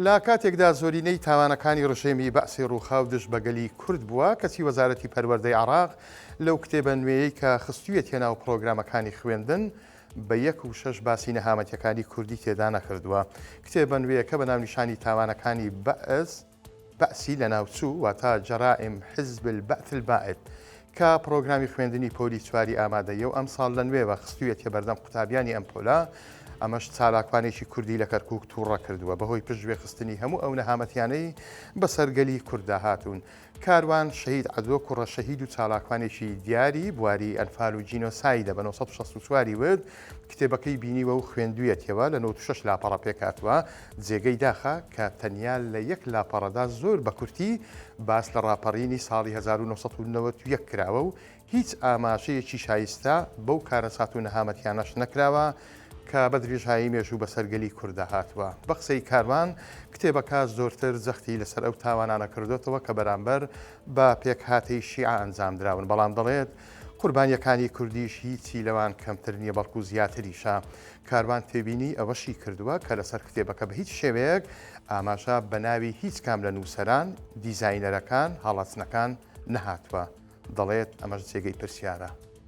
لا کاتێکدا زۆرینەی تاوانەکانی ڕژێمی بەعسی ڕووخاو دژ بەگەلی کورد بووە، کەسی وەزارەتی پەروەردەی عێراق لەو کتێبە نوێیەی کە خستوویەتە ناو پرۆگرامەکانی خوێندن بە 1.6 باسی نەهامەتیەکانی کوردی تێدا نەکردووە. کتێبە نوێیەکە بە ناونیشانی تاوانەکانی بەعسی لە ناوچوو واتە جەرائم حزب البەعث البائد کە پرۆگرامی خوێندنی پۆلی چواری ئامادەیە و ئەم ساڵ لە نوێوە خستوویەتە بەردەم قوتابیانی ئەم پۆلە. ئەمەش چالاکوانێکی کوردی لە کەرکووک تووڕە کردووە بەهۆی پشتگوێ خستنی هەموو ئەو نەهامەتیانەی بە سەرگەلی کووردا هاتوون. کاروان شەهید عەدۆ کوڕە شەهید و چالاکوانێکی دیاری بواری ئەنفال و جینۆسایدە بە 1964 ورد کتێبەکەی بینیوە و خوێندوویەتەوە لە 96 لاپەڕە پێکاتوە جێگەی داخە کە تەنیا لە یەک لاپەڕەدا زۆر بە کورتی باس لە ڕاپەڕینی ساڵی 1991 کراوە و هیچ ئاماژەیەکی شایستە بەو کارەسات و نەهامەتیانەش نەکراوە کە بە درێژایی مێژوو بە سەرگەلی کووردا هاتووە. بە قسەی کاروان کتێبەکە زۆرتر جەختی لەسەر ئەو تاوانانە کردوێتەوە کە بەرامبەر بە پێکهاتەی شیعە ئەنجام دراون، بەڵام دەڵێت قوربانیەکانی کوردیش هیچی لەوان کەمتر نییە بەڵکو زیاتریشە. کاروان تێبینی ئەوەشی کردووە کە لەسەر کتێبەکە بە هیچ شێوەیەک ئاماژە بە ناوی هیچ کام لە نووسەران، دیزاینەرەکان، هەڵەچنەکان نەهاتووە. دەڵێت ئەمەش جێگەی پرسیارە.